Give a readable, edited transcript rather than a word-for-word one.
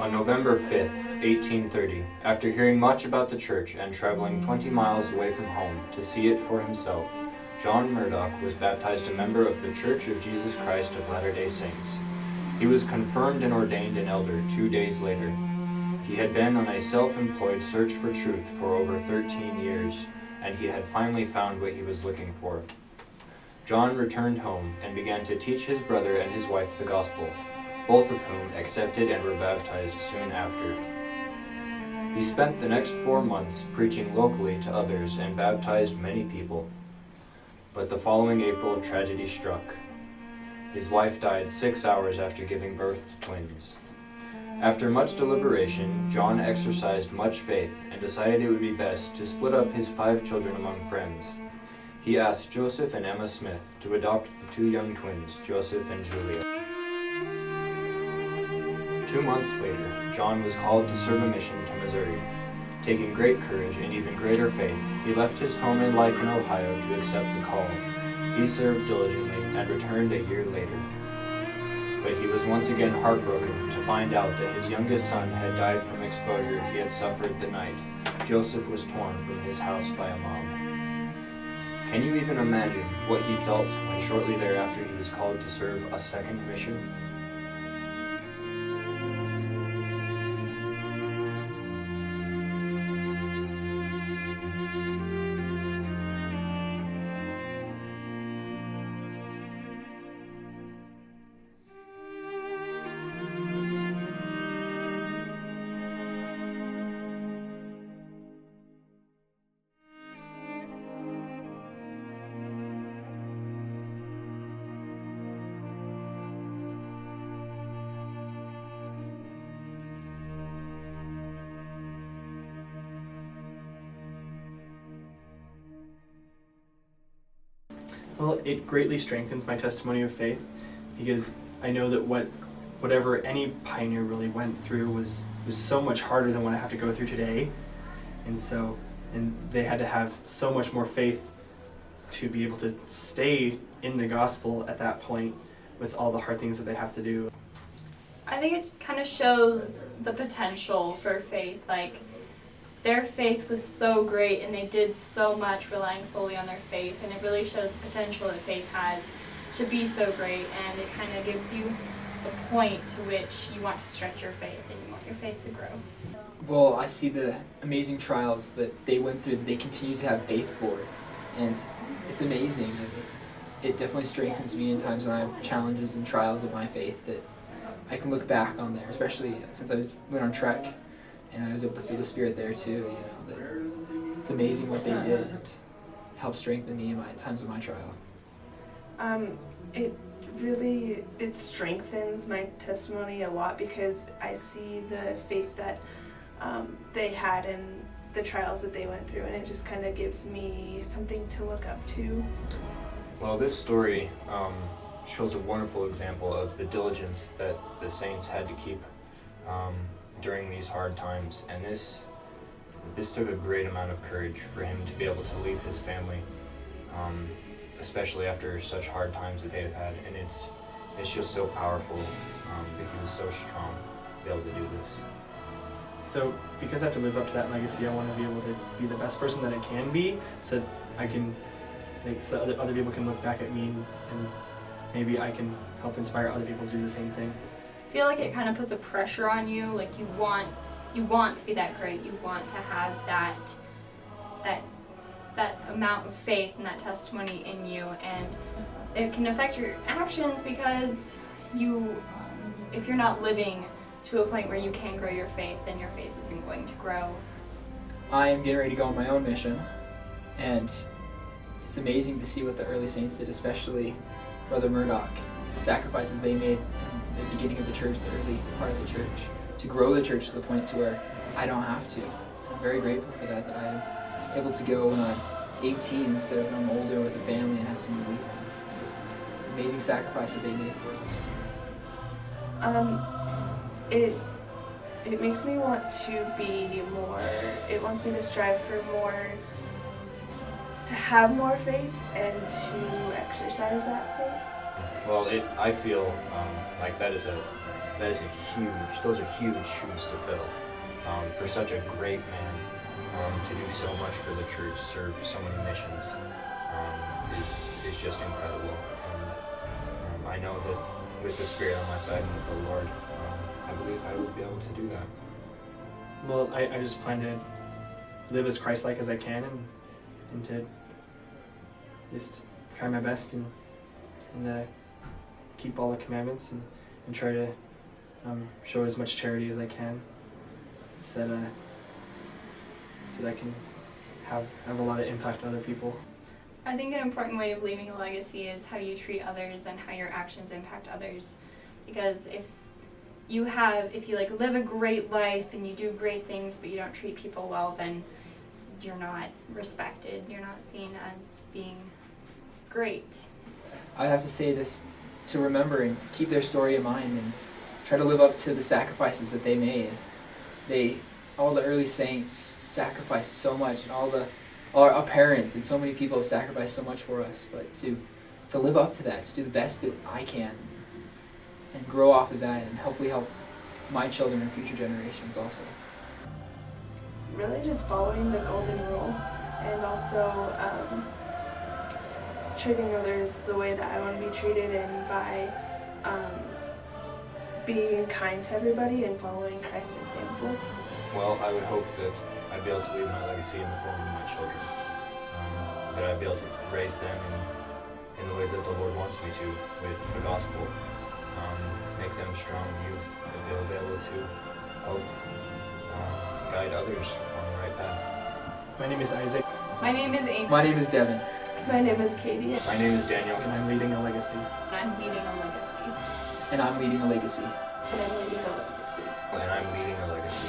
On November 5th, 1830, after hearing much about the church and traveling 20 miles away from home to see it for himself, John Murdock was baptized a member of the Church of Jesus Christ of Latter-day Saints. He was confirmed and ordained an elder 2 days later. He had been on a self-employed search for truth for over 13 years, and he had finally found what he was looking for. John returned home and began to teach his brother and his wife the gospel, both of whom accepted and were baptized soon after. He spent the next 4 months preaching locally to others and baptized many people. But the following April, tragedy struck. His wife died 6 hours after giving birth to twins. After much deliberation, John exercised much faith and decided it would be best to split up his 5 children among friends. He asked Joseph and Emma Smith to adopt the 2 young twins, Joseph and Julia. 2 months later, John was called to serve a mission to Missouri. Taking great courage and even greater faith, he left his home and life in Ohio to accept the call. He served diligently and returned a year later. But he was once again heartbroken to find out that his youngest son had died from exposure he had suffered the night Joseph was torn from his house by a mob. Can you even imagine what he felt when shortly thereafter he was called to serve a second mission? Well, it greatly strengthens my testimony of faith because I know that whatever any pioneer really went through was so much harder than what I have to go through today. And they had to have so much more faith to be able to stay in the gospel at that point with all the hard things that they have to do. I think it kind of shows the potential for faith. Like, their faith was so great and they did so much relying solely on their faith, and it really shows the potential that faith has to be so great, and it kind of gives you a point to which you want to stretch your faith and you want your faith to grow. Well, I see the amazing trials that they went through, that they continue to have faith for, and it's amazing. And it definitely strengthens me in times when I have challenges and trials of my faith that I can look back on there, especially since I went on trek and I was able to feel the Spirit there too. That it's amazing what they did and helped strengthen me in my times of my trial. It strengthens my testimony a lot because I see the faith that they had in the trials that they went through, and it just kind of gives me something to look up to. Well, this story shows a wonderful example of the diligence that the saints had to keep during these hard times, and this took a great amount of courage for him to be able to leave his family, especially after such hard times that they've had, and it's just so powerful that he was so strong to be able to do this. So because I have to live up to that legacy, I want to be able to be the best person that I can be, so I can so other people can look back at me and maybe I can help inspire other people to do the same thing. I feel like it kind of puts a pressure on you. Like, you want to be that great. You want to have that amount of faith and that testimony in you, and it can affect your actions because if you're not living to a point where you can grow your faith, then your faith isn't going to grow. I am getting ready to go on my own mission, and it's amazing to see what the early saints did, especially Brother Murdock, the sacrifices they made in the beginning of the church, the early part of the church, to grow the church to the point to where I don't have to. I'm very grateful for that I am able to go when I'm 18 instead of when I'm older with a family and have to leave. It's an amazing sacrifice that they made for us. It makes me want to be more, it wants me to strive for more, to have more faith and to exercise that faith. Well, I feel like that is those are huge shoes to fill. For such a great man to do so much for the church, serve so many missions, is just incredible. And I know that with the Spirit on my side and with the Lord, I believe I would be able to do that. Well, I just plan to live as Christ-like as I can, and to just try my best and keep all the commandments and try to show as much charity as I can, so that I can have a lot of impact on other people. I think an important way of leaving a legacy is how you treat others and how your actions impact others. Because if you like live a great life and you do great things but you don't treat people well, then you're not respected. You're not seen as being great. I have to say this to remember and keep their story in mind and try to live up to the sacrifices that they made. All the early saints sacrificed so much, and all our parents and so many people have sacrificed so much for us. But to live up to that, to do the best that I can, and grow off of that, and hopefully help my children and future generations also. Really just following the golden rule, and also treating others the way that I want to be treated, and by being kind to everybody and following Christ's example. Well, I would hope that I'd be able to leave my legacy in the form of my children. That I'd be able to raise them in the way that the Lord wants me to, with the gospel. Make them strong youth, that they'll be able to help guide others on the right path. My name is Isaac, My name is Amy. My name is Devin. My name is Katie. My name is Daniel. and I'm leading a legacy. And I'm leading a legacy. And I'm leading a legacy. And I'm leading a legacy. And I'm leading a legacy.